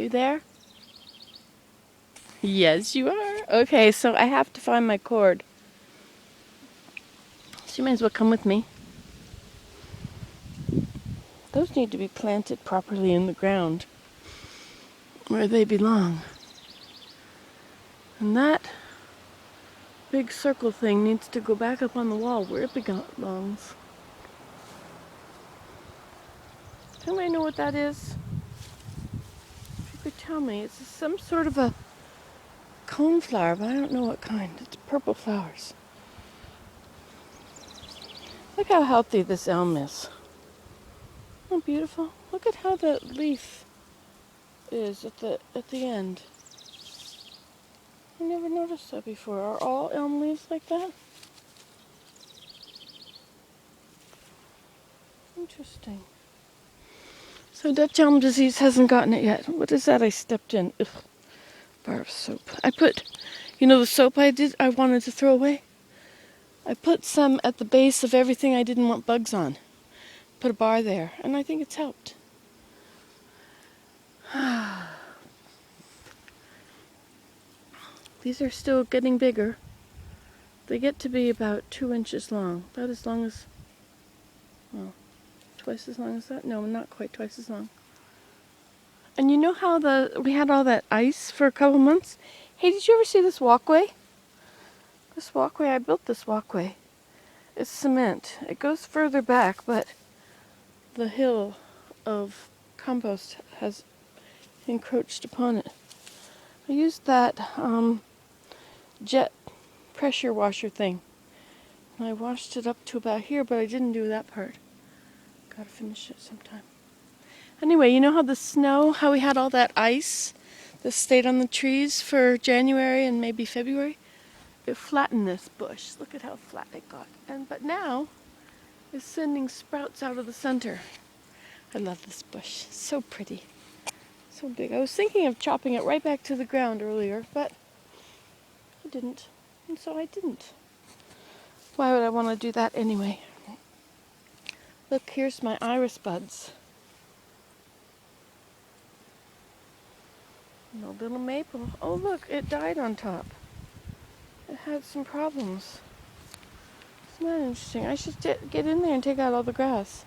You there? Yes, you are. Okay, so I have to find my cord. So you might as well come with me. Those need to be planted properly in the ground where they belong. And that big circle thing needs to go back up on the wall where it belongs. Does anybody know what that is? If you could tell me. It's some sort of a coneflower, but I don't know what kind. It's purple flowers. Look how healthy this elm is. Isn't it beautiful? Look at how the leaf is at the end. I never noticed that before. Are all elm leaves like that? Interesting. So Dutch elm disease hasn't gotten it yet. What is that I stepped in? Ugh. Bar of soap. I put, the soap I wanted to throw away? I put some at the base of everything I didn't want bugs on. Put a bar there, and I think it's helped. These are still getting bigger. They get to be about 2 inches long. About as long as, well, twice as long as that? No, not quite twice as long. And you know how we had all that ice for a couple months? Hey, did you ever see this walkway? This walkway, I built this walkway. It's cement. It goes further back, but the hill of compost has encroached upon it. I used that jet pressure washer thing. And I washed it up to about here, but I didn't do that part. Gotta finish it sometime. Anyway, you know how the snow, how we had all that ice that stayed on the trees for January and maybe February? It flattened this bush. Look at how flat it got. But now it's sending sprouts out of the center. I love this bush. So pretty. So big. I was thinking of chopping it right back to the ground earlier, but I didn't. And so I didn't. Why would I want to do that anyway? Look, here's my iris buds. And a little maple. Oh, look, it died on top. It had some problems. Isn't that interesting? I should get in there and take out all the grass.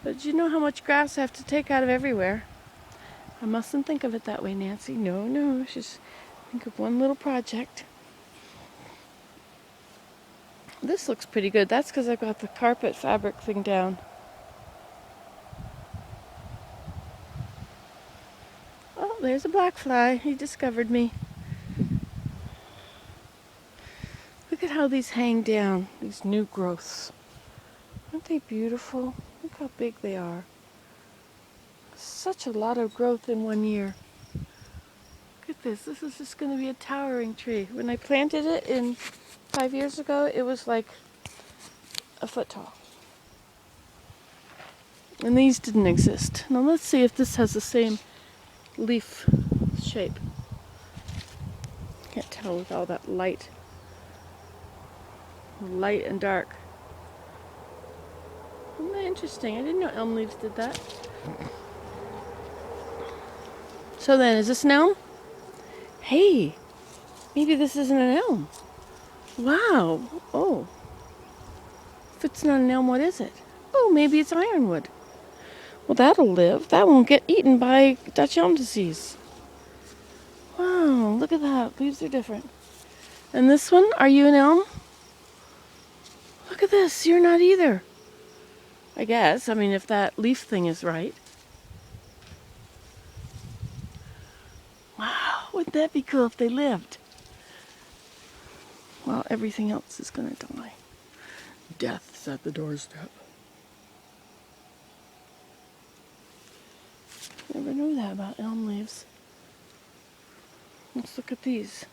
But do you know how much grass I have to take out of everywhere? I mustn't think of it that way, Nancy. No. Just think of one little project. This looks pretty good. That's because I've got the carpet fabric thing down. Oh, there's a black fly. He discovered me. Look at how these hang down, these new growths. Aren't they beautiful? Look how big they are. Such a lot of growth in 1 year. Look at this. This is just going to be a towering tree. When I planted it 5 years ago, it was like a foot tall. And these didn't exist. Now let's see if this has the same leaf shape. Can't tell with all that light and dark. Isn't that interesting? I didn't know elm leaves did that. So then, is this an elm? Hey, maybe this isn't an elm. Wow. Oh. If it's not an elm, what is it? Oh, maybe it's ironwood. Well, that'll live. That won't get eaten by Dutch elm disease. Wow, look at that. Leaves are different. And this one, are you an elm? Look at this. You're not either. I guess. I mean, if that leaf thing is right. Wow, wouldn't that be cool if they lived? Well, everything else is going to die. Death's at the doorstep. Never knew that about elm leaves. Let's look at these.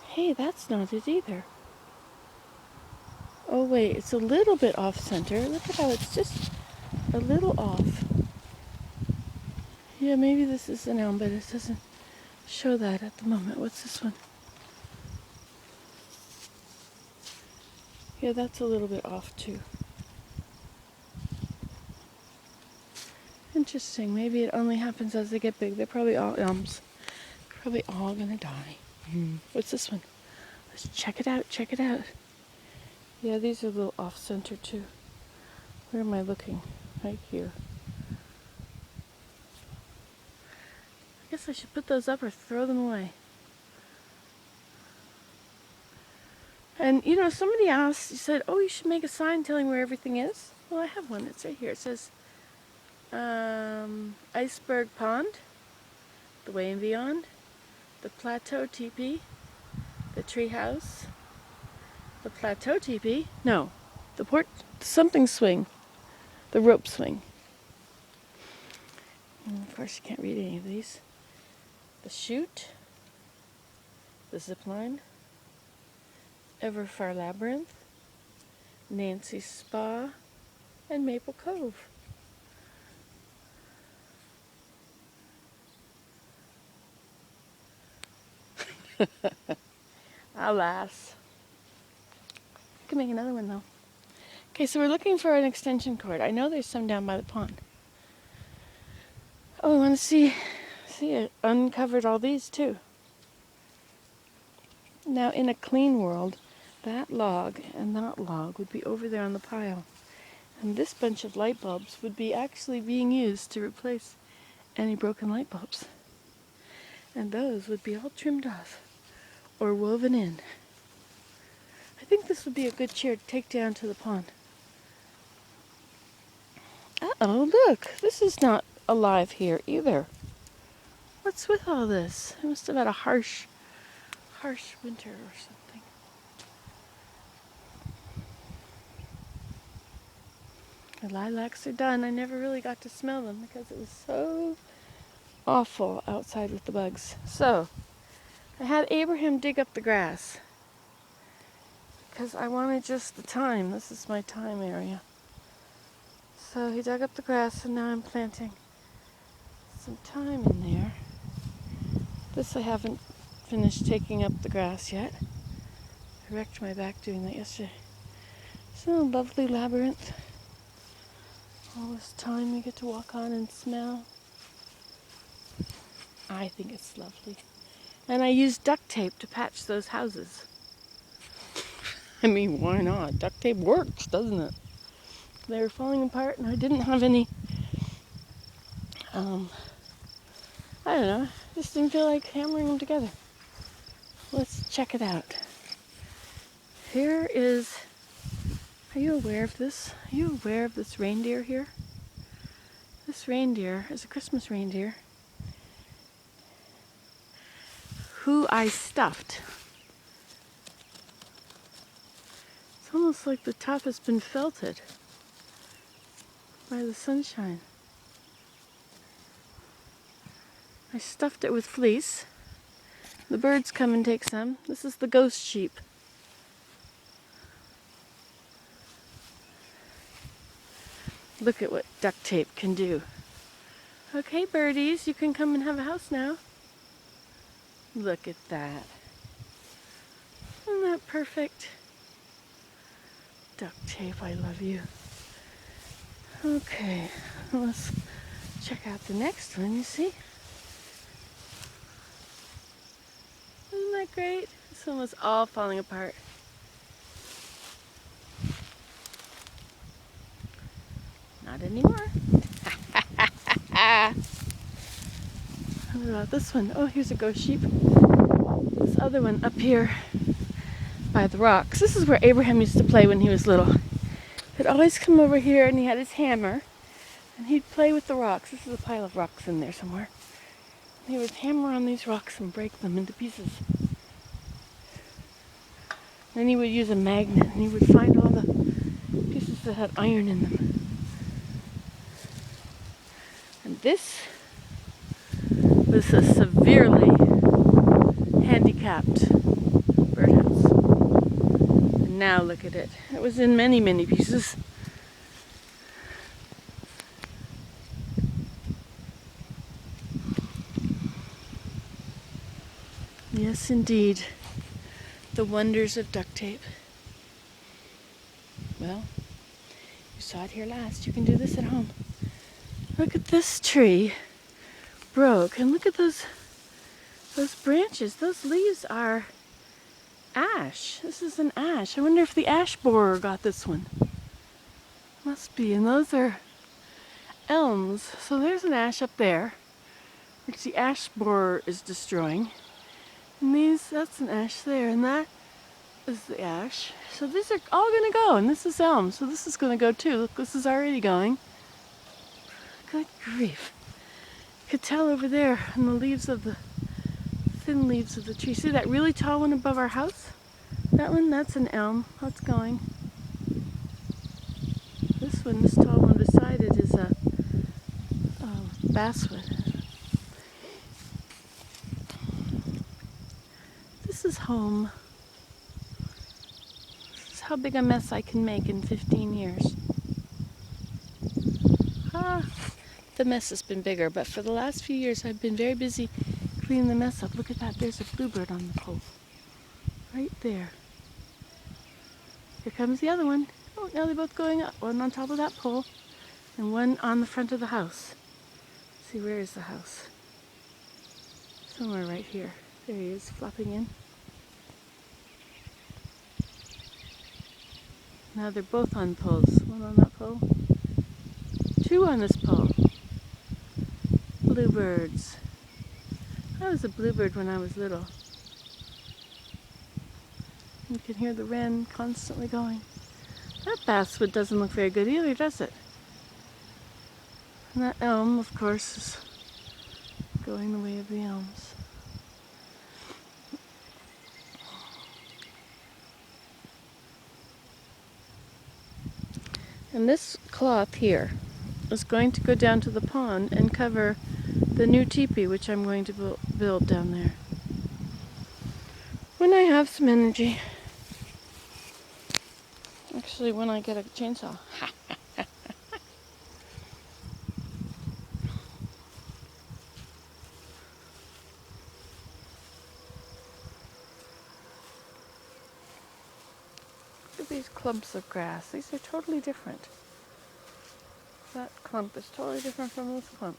Hey, that's not it either. Oh wait, it's a little bit off center. Look at how it's just a little off. Yeah, maybe this is an elm, but it doesn't show that at the moment. What's this one? Yeah, that's a little bit off too. Interesting. Maybe it only happens as they get big. They're probably all elms. Probably all gonna die. What's this one? Let's check it out. Check it out. Yeah, these are a little off center too. Where am I looking? Right here. I guess I should put those up or throw them away. And you know, somebody asked, you said, oh, you should make a sign telling where everything is. Well, I have one. It's right here. It says Iceberg Pond, the Way and Beyond, the Plateau Teepee, the Treehouse, the Plateau Teepee, no, the something swing, the rope swing. And of course, you can't read any of these. The Chute, the Zip Line, Everfar Labyrinth, Nancy's Spa, and Maple Cove. Alas. I can make another one though. Okay, so we're looking for an extension cord. I know there's some down by the pond. Oh, I want to see it uncovered all these too. Now, in a clean world, that log and that log would be over there on the pile. And this bunch of light bulbs would be actually being used to replace any broken light bulbs. And those would be all trimmed off or woven in. I think this would be a good chair to take down to the pond. Uh-oh, look, this is not alive here either. What's with all this? I must have had a harsh winter or something. The lilacs are done. I never really got to smell them because it was so awful outside with the bugs. So, I had Abraham dig up the grass because I wanted just the thyme. This is my thyme area. So he dug up the grass and now I'm planting some thyme in there. This I haven't finished taking up the grass yet. I wrecked my back doing that yesterday. It's a lovely labyrinth. All this thyme you get to walk on and smell. I think it's lovely. And I used duct tape to patch those houses. I mean, why not? Duct tape works, doesn't it? They were falling apart and I didn't have any, I don't know, just didn't feel like hammering them together. Let's check it out. Here is, are you aware of this? Are you aware of this reindeer here? This reindeer is a Christmas reindeer who I stuffed. It's almost like the top has been felted by the sunshine. I stuffed it with fleece. The birds come and take some. This is the ghost sheep. Look at what duct tape can do. Okay, birdies, you can come and have a house now. Look at that. Isn't that perfect? Duct tape, I love you. Okay, let's check out the next one, you see? Isn't that great? This one was all falling apart. Not anymore. What about this one? Oh, here's a ghost sheep. This other one up here by the rocks. This is where Abraham used to play when he was little. He'd always come over here and he had his hammer and he'd play with the rocks. This is a pile of rocks in there somewhere. He would hammer on these rocks and break them into pieces. Then he would use a magnet and he would find all the pieces that had iron in them. And this was a severely handicapped birdhouse. And now look at it. It was in many, many pieces. Yes, indeed. The wonders of duct tape. Well, you saw it here last. You can do this at home. Look at this tree broke, and look at those branches. Those leaves are ash. This is an ash. I wonder if the ash borer got this one. Must be. And those are elms. So there's an ash up there, which the ash borer is destroying. And that's an ash there, and that is the ash. So these are all going to go, and this is elm, so this is going to go too. Look, this is already going. Good grief. You could tell over there in the leaves of the thin leaves of the tree. See that really tall one above our house? That one, that's an elm. That's going. This one, this tall one beside it, is a basswood. This is home. This is how big a mess I can make in 15 years. The mess has been bigger, but for the last few years I've been very busy cleaning the mess up. Look at that, there's a bluebird on the pole. Right there. Here comes the other one. Oh, now they're both going up. One on top of that pole and one on the front of the house. Let's see, where is the house? Somewhere right here. There he is, flopping in. Now they're both on poles. One on that pole. Two on this pole. Bluebirds. I was a bluebird when I was little. You can hear the wren constantly going. That basswood doesn't look very good either, does it? And that elm, of course, is going the way of the elms. And this cloth here is going to go down to the pond and cover the new teepee, which I'm going to build down there when I have some energy. Actually, when I get a chainsaw. Look at these clumps of grass. These are totally different. That clump is totally different from this clump.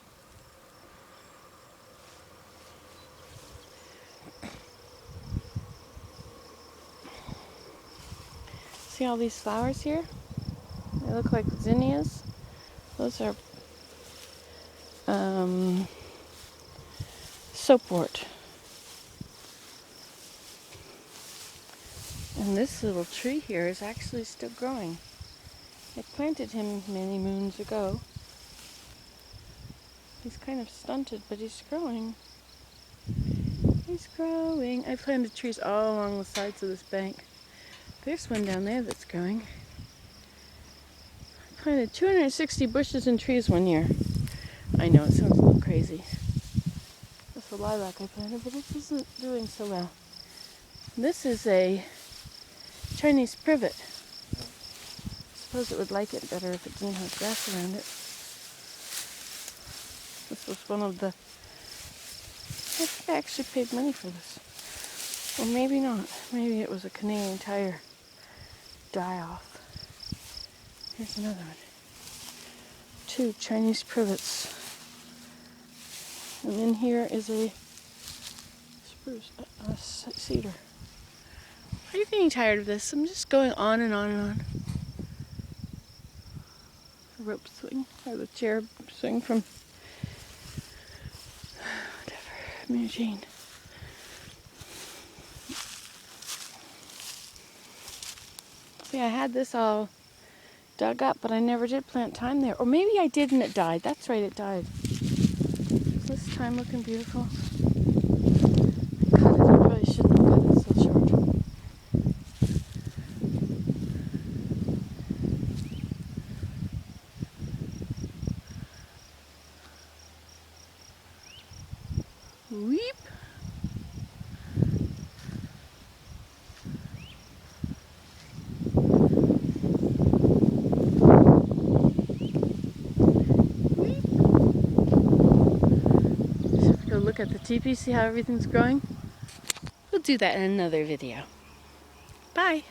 See all these flowers here? They look like zinnias. Those are soapwort. And this little tree here is actually still growing. I planted him many moons ago. He's kind of stunted, but he's growing. He's growing. I planted trees all along the sides of this bank. There's one down there that's growing. I planted 260 bushes and trees one year. I know, it sounds a little crazy. That's a lilac I planted, but it isn't doing so well. This is a Chinese privet. I suppose it would like it better if it didn't have grass around it. This was one of the... I think I actually paid money for this. Or maybe not. Maybe it was a Canadian Tire die-off. Here's another one. 2 Chinese privets. And in here is a spruce, a cedar. Are you getting tired of this? I'm just going on and on and on. A rope swing, or the chair swing from whatever, Mary Jane. See, I had this all dug up, but I never did plant thyme there. Or maybe I did and it died. That's right, it died. Is this thyme looking beautiful? I cut it. I probably shouldn't have cut it so short. Weep. Go look at the teepee, see how everything's growing? We'll do that in another video. Bye.